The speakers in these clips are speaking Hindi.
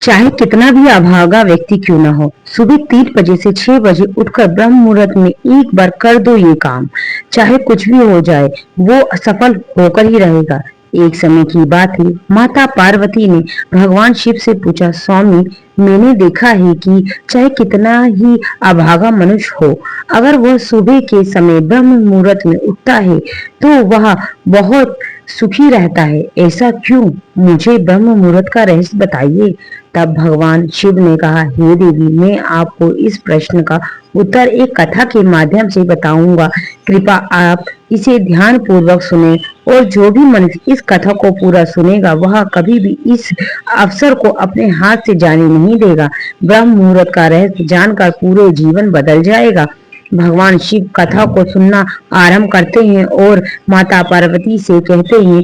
चाहे कितना भी अभागा व्यक्ति क्यों न हो, सुबह 3 बजे से 6 बजे उठकर ब्रह्म मुहूर्त में एक बार कर दो ये काम। चाहे कुछ भी हो जाए, वो असफल होकर ही रहेगा। एक समय की बात है, माता पार्वती ने भगवान शिव से पूछा, स्वामी, मैंने देखा है कि चाहे कितना ही अभागा मनुष्य हो, अगर वह सुबह के समय ब्रह्म मुहूर्त में उठता है तो वह बहुत सुखी रहता है। ऐसा क्यों? मुझे ब्रह्म मुहूर्त का रहस्य बताइए। तब भगवान शिव ने कहा, हे देवी, मैं आपको इस प्रश्न का उत्तर एक कथा के माध्यम से बताऊंगा। कृपया आप इसे ध्यान पूर्वक सुने, और जो भी मनुष्य इस कथा को पूरा सुनेगा वह कभी भी इस अवसर को अपने हाथ से जाने नहीं देगा। ब्रह्म मुहूर्त का रहस्य जानकर पूरे जीवन बदल जाएगा। भगवान शिव कथा को सुनना आरंभ करते हैं और माता पार्वती से कहते हैं,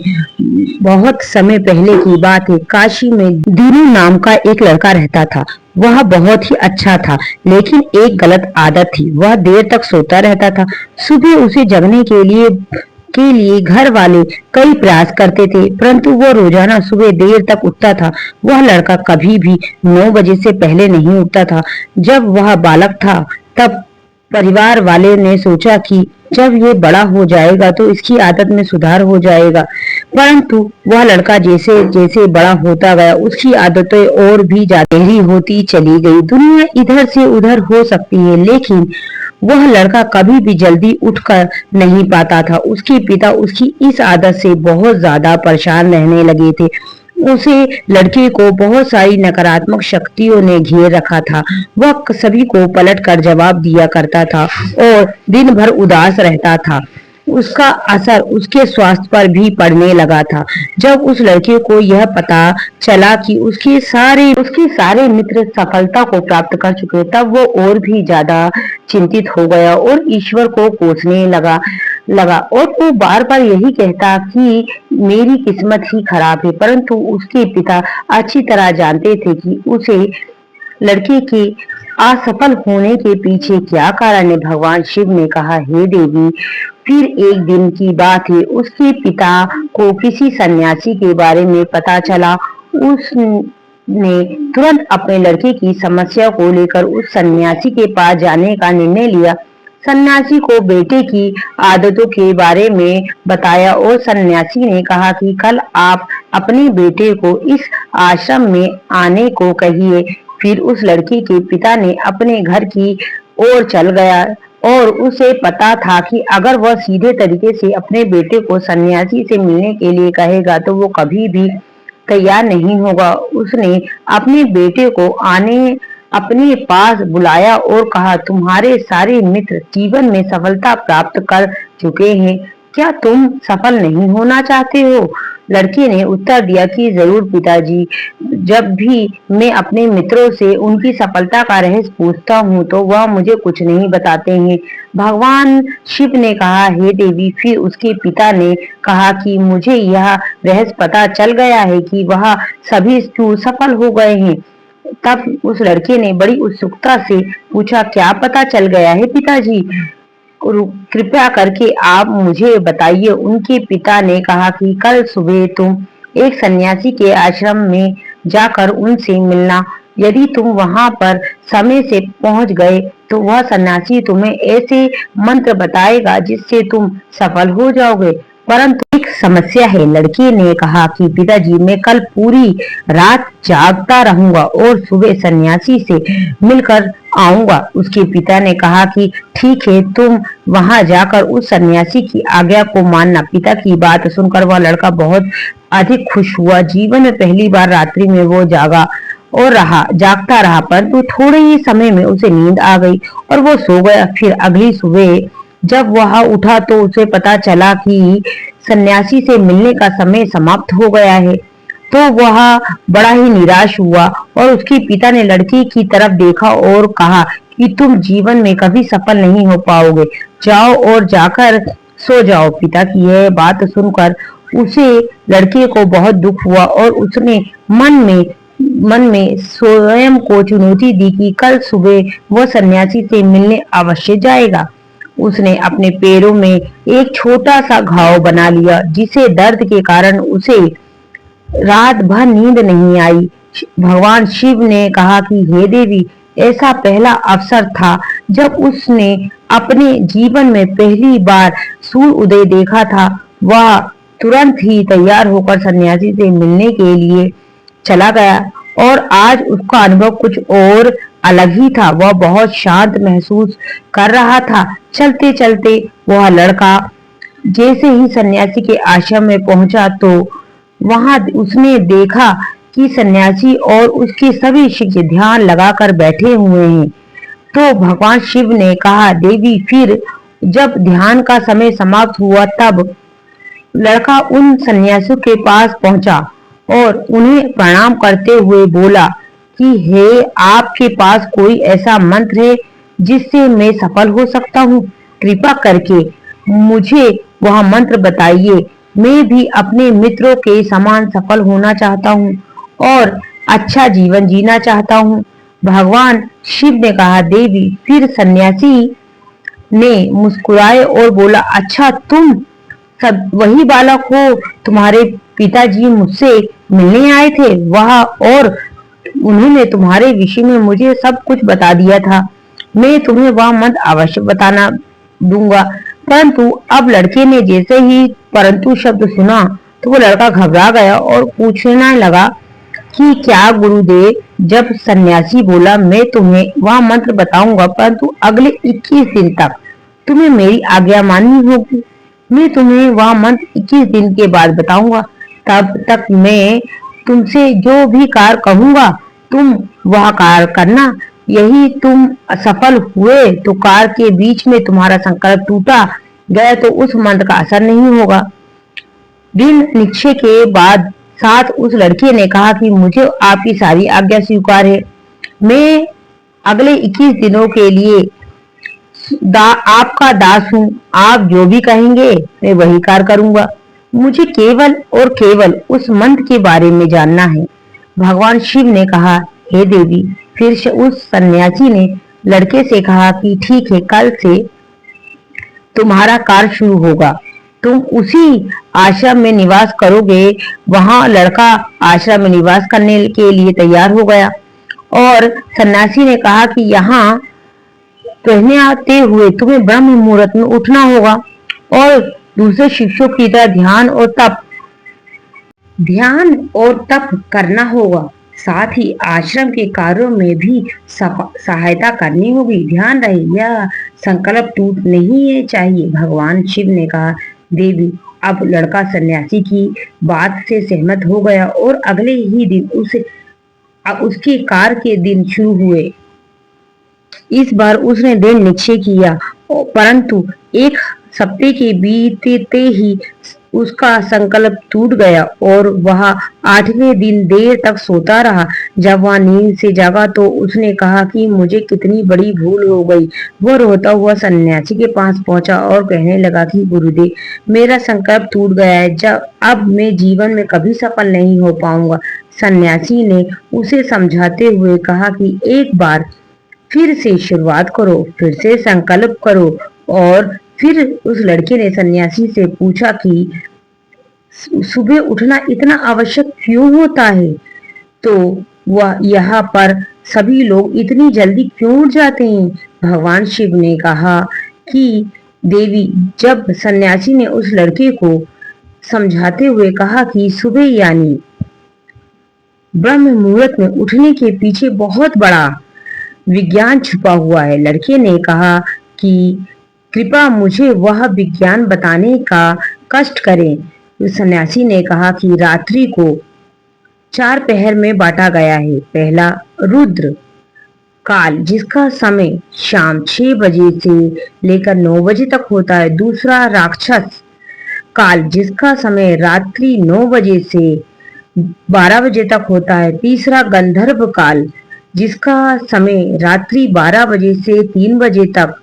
बहुत समय पहले की बात है, काशी में दीनू नाम का एक लड़का रहता था। वह बहुत ही अच्छा था, लेकिन एक गलत आदत थी, वह देर तक सोता रहता था। सुबह उसे जगने के लिए घर वाले कई प्रयास करते थे, परंतु वह रोजाना सुबह देर तक उठता था। वह लड़का कभी भी 9 बजे से पहले नहीं उठता था। जब वह बालक था, तब परिवार वाले ने सोचा कि जब ये बड़ा हो जाएगा तो इसकी आदत में सुधार हो जाएगा। परंतु वह लड़का जैसे जैसे बड़ा होता गया, उसकी आदतें और भी ज्यादा गहरी होती चली गई। दुनिया इधर से उधर हो सकती है, लेकिन वह लड़का कभी भी जल्दी उठकर नहीं पाता था। उसके पिता उसकी इस आदत से बहुत ज्यादा परेशान रहने लगे थे। उसे लड़के को बहुत सारी नकारात्मक शक्तियों ने घेर रखा था। वह सभी को पलट कर जवाब दिया करता था और दिन भर उदास रहता था। उसका असर उसके स्वास्थ्य पर भी पड़ने लगा था। जब उस लड़के को यह पता चला कि उसके सारे मित्र सफलता को प्राप्त कर चुके, तब वो और भी ज्यादा चिंतित हो गया और ईश्वर को कोसने लगा और वो बार बार यही कहता कि मेरी किस्मत ही खराब है। परंतु उसके पिता अच्छी तरह जानते थे कि उसे लड़के के असफल होने के पीछे क्या कारण है। भगवान शिव ने कहा, हे देवी, फिर एक दिन की बात है, उसके पिता को किसी सन्यासी के बारे में पता चला। उसने तुरंत अपने लड़के की समस्या को लेकर उस सन्यासी के पास जाने का निर्णय लिया। सन्यासी को बेटे की आदतों के बारे में बताया और सन्यासी ने कहा कि कल आप अपने बेटे को इस आश्रम में आने को कहिए। फिर उस लड़के के पिता ने अपने घर की ओर चल गया और उसे पता था कि अगर वह सीधे तरीके से अपने बेटे को सन्यासी से मिलने के लिए कहेगा तो वो कभी भी तैयार नहीं होगा। उसने अपने बेटे को अपने पास बुलाया और कहा, तुम्हारे सारे मित्र जीवन में सफलता प्राप्त कर चुके हैं, क्या तुम सफल नहीं होना चाहते हो? लड़के ने उत्तर दिया कि जरूर पिताजी, जब भी मैं अपने मित्रों से उनकी सफलता का रहस्य पूछता हूँ तो वह मुझे कुछ नहीं बताते हैं। भगवान शिव ने कहा, हे देवी, फिर उसके पिता ने कहा कि मुझे यह रहस्य पता चल गया है कि वह सभी क्यों सफल हो गए हैं। तब उस लड़के ने बड़ी उत्सुकता से पूछा, क्या पता चल गया है पिताजी? कृपया करके आप मुझे बताइए। उनके पिता ने कहा कि कल सुबह तुम एक सन्यासी के आश्रम में जाकर उनसे मिलना। यदि तुम वहां पर समय से पहुंच गए तो वह सन्यासी तुम्हें ऐसे मंत्र बताएगा जिससे तुम सफल हो जाओगे। परंतु एक समस्या है। लड़के ने कहा कि पिताजी, मैं कल पूरी रात जागता रहूंगा और सुबह सन्यासी से मिलकर आऊंगा। उसके पिता ने कहा कि ठीक है, तुम वहां जाकर उस सन्यासी की आज्ञा को मानना। पिता की बात सुनकर वह लड़का बहुत अधिक खुश हुआ। जीवन में पहली बार रात्रि में वो जागता रहा, परंतु थोड़े ही समय में उसे नींद आ गई और वो सो गया। फिर अगली सुबह जब वह उठा तो उसे पता चला कि सन्यासी से मिलने का समय समाप्त हो गया है। तो वह बड़ा ही निराश हुआ और उसके पिता ने लड़की की तरफ देखा और कहा कि तुम जीवन में कभी सफल नहीं हो पाओगे, जाओ और जाकर सो जाओ। पिता की यह बात सुनकर उसे लड़के को बहुत दुख हुआ और उसने मन में स्वयं को चुनौती दी कि कल सुबह वह सन्यासी से मिलने अवश्य जाएगा। उसने अपने पैरों में एक छोटा सा घाव बना लिया, जिसे दर्द के कारण उसे रात भर नींद नहीं आई। भगवान शिव ने कहा कि हे देवी, ऐसा पहला अवसर था जब उसने अपने जीवन में पहली बार सूर्य उदय देखा था। वह तुरंत ही तैयार होकर सन्यासी से मिलने के लिए चला गया और आज उसका अनुभव कुछ और अलग ही था। वह बहुत शांत महसूस कर रहा था। चलते चलते वह लड़का जैसे ही सन्यासी के आश्रम में पहुंचा तो वहां उसने देखा कि सन्यासी और उसके सभी शिष्य ध्यान लगाकर बैठे हुए हैं। तो भगवान शिव ने कहा, देवी, फिर जब ध्यान का समय समाप्त हुआ तब लड़का उन सन्यासियों के पास पहुंचा और उन्हें प्रणाम करते हुए बोला कि हे, आपके पास कोई ऐसा मंत्र है जिससे मैं सफल हो सकता हूँ? कृपा करके मुझे वह मंत्र बताइए। मैं भी अपने मित्रों के समान सफल होना चाहता हूँ और अच्छा जीवन जीना चाहता हूँ। भगवान शिव ने कहा, देवी, फिर सन्यासी ने मुस्कुराए और बोला, अच्छा, तुम सब वही बालक हो? तुम्हारे पिताजी मुझसे मिलने आए थे वह और उन्होंने तुम्हारे विषय में मुझे सब कुछ बता दिया था। मैं तुम्हें वह मंत्र अवश्य बताना दूंगा। परंतु अब लड़के ने जैसे ही परंतु शब्द सुना तो वो लड़का घबरा गया और पूछने लगा कि क्या गुरुदेव? जब सन्यासी बोला, मैं तुम्हें वह मंत्र बताऊंगा परंतु अगले 21 दिन तक तुम्हें मेरी आज्ञा माननी होगी। मैं तुम्हें वह मंत्र 21 दिन के बाद बताऊंगा। तब तक मैं तुमसे जो भी कार्य कहूंगा तुम वह कार्य करना। यही तुम असफल हुए तो कार्य के बीच में तुम्हारा संकल्प टूटा गया तो उस मंत्र का असर नहीं होगा। दृढ़ निश्चय के बाद साथ उस लड़के ने कहा कि मुझे आपकी सारी आज्ञा स्वीकार है। मैं अगले 21 दिनों के लिए आपका दास हूँ। आप जो भी कहेंगे मैं वही कार्य करूंगा। मुझे केवल और केवल उस मंत्र के बारे में जानना है। भगवान शिव ने कहा, हे देवी, फिर उस सन्यासी ने लड़के से कहा कि ठीक है, कल से तुम्हारा कार्य शुरू होगा। तुम उसी आश्रम में निवास करोगे। वहां लड़का आश्रम में निवास करने के लिए तैयार हो गया और सन्यासी ने कहा कि यहाँ कहने आते हुए तुम्हें ब्रह्म मुहूर्त में उठना होगा और दूसरे शिष्यों की तरह ध्यान और तप करना होगा। साथ ही आश्रम के कार्यों में भी सहायता करनी होगी। ध्यान रहे, यह संकल्प टूट नहीं चाहिए। भगवान शिव ने कहा, देवी, अब लड़का सन्यासी की बात से सहमत हो गया और अगले ही दिन उसके कार्य के दिन शुरू हुए। इस बार उसने दृढ़ निश्चय किया, परंतु एक सप्ताह के बीतते ही उसका संकल्प टूट गया और वह 8वें दिन देर तक सोता रहा। जब वह नींद से जागा तो उसने कहा कि मुझे कितनी बड़ी भूल हो गई। वह रोता हुआ सन्यासी के पास पहुंचा और कहने लगा कि गुरुदेव, मेरा संकल्प टूट गया है। अब मैं जीवन में कभी सफल नहीं हो पाऊंगा। सन्यासी ने उसे समझाते हुए कहा कि एक बार फिर से शुरुआत करो, फिर से संकल्प करो। और फिर उस लड़के ने सन्यासी से पूछा कि सुबह उठना इतना आवश्यक क्यों होता है? तो वह यहाँ पर सभी लोग इतनी जल्दी क्यों उठ जाते हैं? भगवान शिव ने कहा कि देवी, जब सन्यासी ने उस लड़के को समझाते हुए कहा कि सुबह यानी ब्रह्म मुहूर्त में उठने के पीछे बहुत बड़ा विज्ञान छुपा हुआ है। लड़के ने कहा कि कृपया मुझे वह विज्ञान बताने का कष्ट करें। सन्यासी ने कहा कि रात्रि को 4 पहर में बांटा गया है। पहला रुद्र काल, जिसका समय शाम 6 बजे से लेकर 9 बजे तक होता है। दूसरा राक्षस काल, जिसका समय रात्रि 9 बजे से 12 बजे तक होता है। तीसरा गंधर्व काल, जिसका समय रात्रि 12 बजे से 3 बजे तक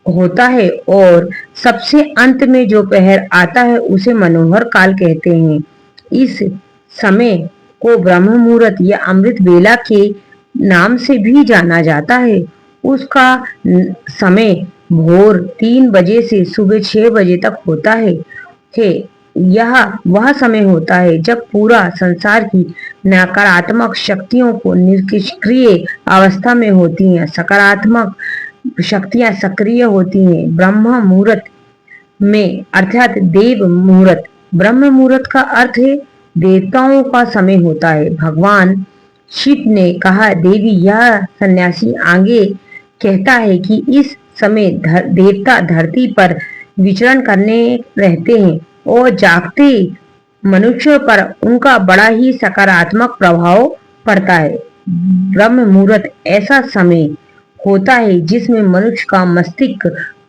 होता है। और सबसे अंत में जो पहर आता है उसे मनोहर काल कहते हैं। इस समय को ब्रह्म मुहूर्त या अमृत वेला के नाम से भी जाना जाता है। उसका समय भोर 3 बजे से सुबह 6 बजे तक होता है। यह वह समय होता है जब पूरा संसार की नकारात्मक शक्तियों को निष्क्रिय अवस्था में होती हैं, सकारात्मक शक्तियां सक्रिय होती हैं। ब्रह्म मुहूर्त में अर्थात देव मुहूर्त, ब्रह्म मुहूर्त का अर्थ है देवताओं का समय होता है। भगवान शिव ने कहा, देवी यह सन्यासी आगे कहता है कि इस समय देवता धरती पर विचरण करने रहते हैं और जागते मनुष्य पर उनका बड़ा ही सकारात्मक प्रभाव पड़ता है। ब्रह्म मुहूर्त ऐसा समय होता है जिसमें मनुष्य का मस्तिष्क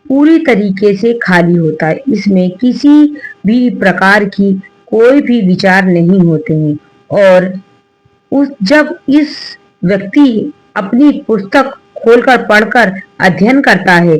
पूरी तरीके से खाली होता है। इसमें किसी भी प्रकार की कोई भी विचार नहीं होते हैं और जब इस व्यक्ति अपनी पुस्तक खोलकर पढ़कर अध्ययन करता है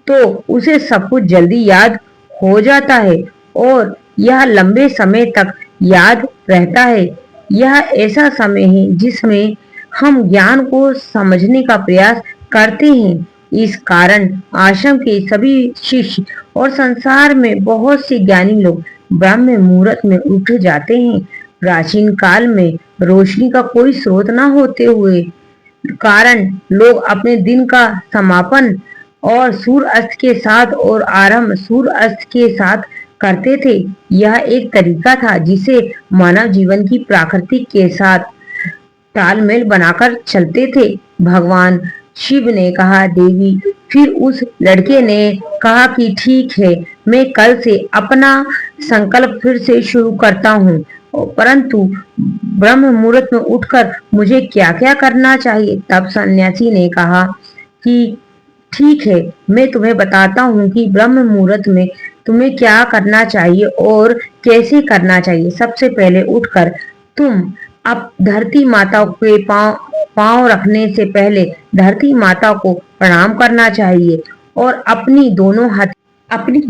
तो उसे सब कुछ जल्दी याद हो जाता है और यह लंबे समय तक याद रहता है। यह ऐसा समय है जिसमें हम ज्ञान को समझने का प्रयास करते हैं। इस कारण आश्रम के सभी शिष्य और संसार में बहुत से ज्ञानी लोग ब्रह्म मुहूर्त में उठ जाते हैं। प्राचीन काल में रोशनी का कोई स्रोत न होते हुए कारण लोग अपने दिन का समापन और सूर्य अस्त के साथ और आरंभ सूर्य अस्त के साथ करते थे। यह एक तरीका था जिसे मानव जीवन की प्रकृति के साथ तालमेल बनाकर चलते थे। भगवान शिव ने कहा, देवी। फिर उस लड़के ने कहा कि ठीक है, मैं कल से अपना संकल्प फिर से शुरू करता हूँ, परंतु ब्रह्म मुहूर्त में उठकर मुझे क्या क्या करना चाहिए। तब सन्यासी ने कहा कि ठीक है, मैं तुम्हें बताता हूँ कि ब्रह्म मुहूर्त में तुम्हें क्या करना चाहिए और कैसे करना चाहिए। सबसे पहले उठकर तुम अब धरती माता के पांव रखने से पहले धरती माता को प्रणाम करना चाहिए और अपनी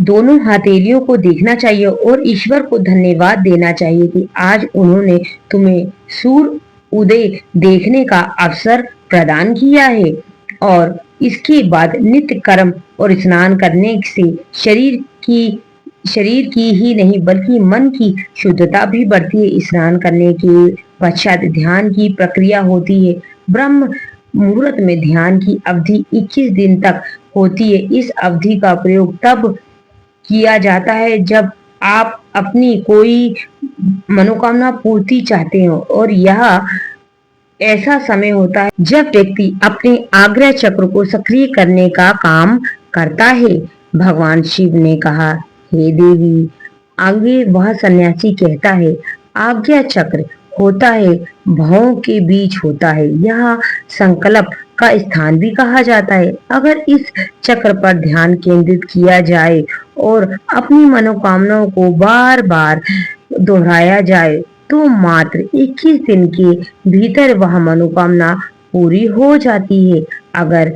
दोनों हथेलियों को देखना चाहिए और ईश्वर को धन्यवाद देना चाहिए कि आज उन्होंने तुम्हें सूर्य उदय देखने का अवसर प्रदान किया है। और इसके बाद नित्य कर्म और स्नान करने से शरीर की ही नहीं बल्कि मन की शुद्धता भी बढ़ती है। स्नान करने के पश्चात ध्यान की प्रक्रिया होती है। ब्रह्म मुहूर्त में ध्यान की अवधि 21 दिन तक होती है। इस अवधि का प्रयोग तब किया जाता है जब आप अपनी कोई मनोकामना पूर्ति चाहते हो और यह ऐसा समय होता है जब व्यक्ति अपने आज्ञा चक्र को सक्रिय करने का काम करता है। भगवान शिव ने कहा, हे देवी। आगे वह सन्यासी कहता है, आज्ञा चक्र होता है भावों के बीच होता है। यह संकल्प का स्थान भी कहा जाता है। अगर इस चक्र पर ध्यान केंद्रित किया जाए और अपनी मनोकामनाओं को बार बार दोहराया जाए तो मात्र 21 दिन के भीतर वह मनोकामना पूरी हो जाती है। अगर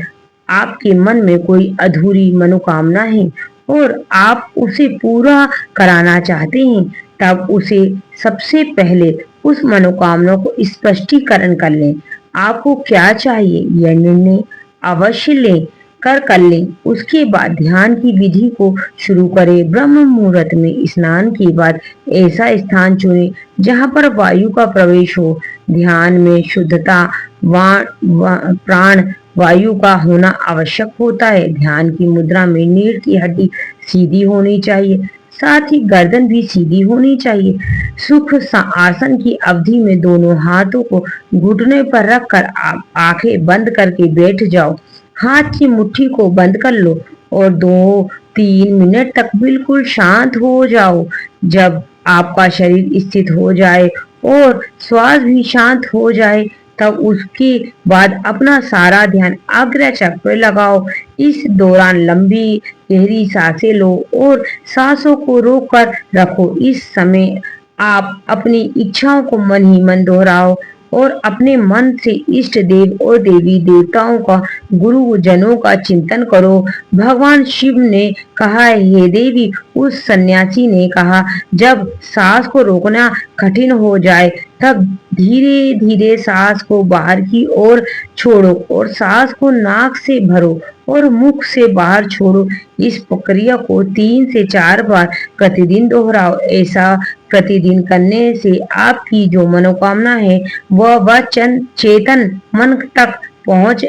आपके मन में कोई अधूरी मनोकामना है और आप उसे पूरा कराना चाहते हैं, तब उसे सबसे पहले उस मनोकामना को स्पष्टीकरण कर लें। आपको क्या चाहिए यह निर्णय अवश्य लें कर लें। उसके बाद ध्यान की विधि को शुरू करें। ब्रह्म मुहूर्त में स्नान के बाद ऐसा स्थान चुनें जहां पर वायु का प्रवेश हो। ध्यान में शुद्धता प्राण वायु का होना आवश्यक होता है। ध्यान की मुद्रा में रीढ़ की हड्डी सीधी होनी चाहिए, साथ ही गर्दन भी सीधी होनी चाहिए। सुख आसन की अवधि में दोनों हाथों को घुटने पर रखकर आप आंखें बंद करके बैठ जाओ। हाथ की मुट्ठी को बंद कर लो और 2-3 मिनट तक बिल्कुल शांत हो जाओ। जब आपका शरीर स्थिर हो जाए और श्वास भी शांत हो जाए, तब उसके बाद अपना सारा ध्यान आज्ञा चक्र पर लगाओ। इस दौरान लंबी गहरी सांसें लो और सांसों को रोक कर रखो। इस समय आप अपनी इच्छाओं को मन ही मन दोहराओ और अपने मन से इष्ट देव और देवी देवताओं का गुरुजनों का चिंतन करो। भगवान शिव ने कहा, हे देवी। उस सन्यासी ने कहा, जब सांस को रोकना कठिन हो जाए तब धीरे धीरे सांस को बाहर की ओर छोड़ो और सांस को नाक से भरो और मुख से बाहर छोड़ो। इस प्रक्रिया को 3 से 4 बार प्रतिदिन दोहराओ। ऐसा प्रतिदिन करने से आपकी जो मनोकामना है वह चेतन मन तक पहुंच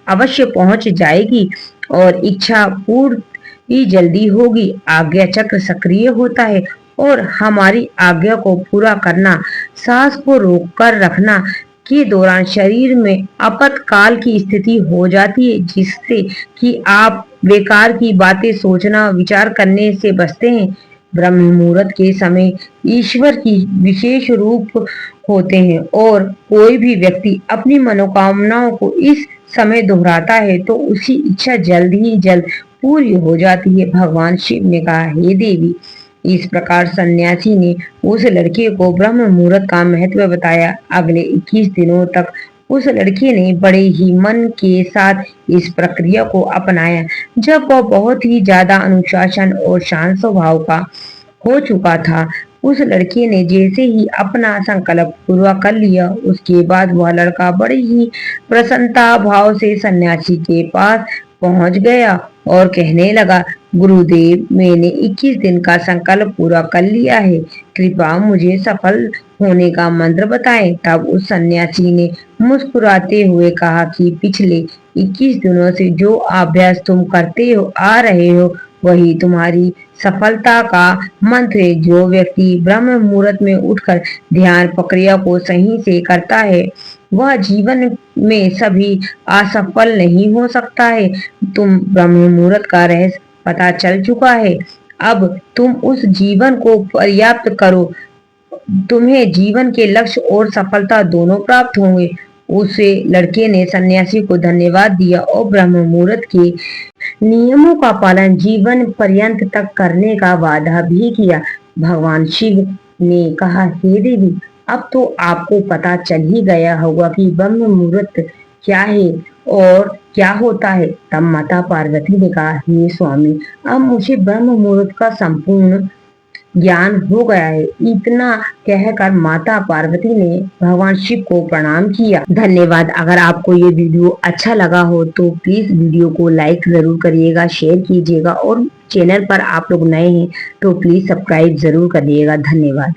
अवश्य पहुंच जाएगी और इच्छा पूर्ण ही जल्दी होगी। आज्ञा चक्र सक्रिय होता है और हमारी आज्ञा को पूरा करना, सांस को रोककर रखना के दौरान शरीर में आपातकाल की स्थिति हो जाती है, जिससे कि आप बेकार की बातें सोचना विचार करने से बचते हैं। ब्रह्म मुहूर्त के समय ईश्वर की विशेष रूप होते हैं और कोई भी व्यक्ति अपनी मनोकामनाओं को इस समय दोहराता है तो उसकी इच्छा जल्द ही जल्द पूरी हो जाती है। भगवान शिव ने कहा, हे देवी, इस प्रकार सन्यासी ने उस लड़के को ब्रह्म मुहूर्त का महत्व बताया। अगले 21 दिनों तक उस लड़के ने बड़े ही मन के साथ इस प्रक्रिया को अपनाया। जब वह बहुत ही ज्यादा अनुशासन और शांत स्वभाव का हो चुका था, उस लड़के ने जैसे ही अपना संकल्प पूरा कर लिया, उसके बाद वह लड़का बड़े ही प्रसन्नता भाव से सन्यासी के पास पहुंच गया और कहने लगा, गुरुदेव, मैंने 21 दिन का संकल्प पूरा कर लिया है, कृपया मुझे सफल होने का मंत्र बताएं। तब उस सन्यासी ने मुस्कुराते हुए कहा कि पिछले 21 दिनों से जो अभ्यास तुम करते हो आ रहे हो वही तुम्हारी सफलता का मंत्र है। जो व्यक्ति ब्रह्म मुहूर्त में उठकर ध्यान प्रक्रिया को सही से करता है वह जीवन में सभी असफल नहीं हो सकता है। तुम ब्रह्म मुहूर्त का रहस्य पता चल चुका है, अब तुम उस जीवन को पर्याप्त करो, तुम्हें जीवन के लक्ष्य और सफलता दोनों प्राप्त होंगे। उसे लड़के ने सन्यासी को धन्यवाद दिया और ब्रह्म मुहूर्त के नियमों का पालन जीवन पर्यंत तक करने का वादा भी किया। भगवान शिव ने कहा, हे देवी, अब तो आपको पता चल ही गया होगा कि ब्रह्म मुहूर्त क्या है और क्या होता है। तब माता पार्वती ने कहा, हे स्वामी, अब मुझे ब्रह्म मुहूर्त का संपूर्ण ज्ञान हो गया है। इतना कहकर माता पार्वती ने भगवान शिव को प्रणाम किया। धन्यवाद। अगर आपको ये वीडियो अच्छा लगा हो तो प्लीज वीडियो को लाइक जरूर करिएगा, शेयर कीजिएगा और चैनल पर आप लोग नए हैं तो प्लीज सब्सक्राइब जरूर करिएगा। धन्यवाद।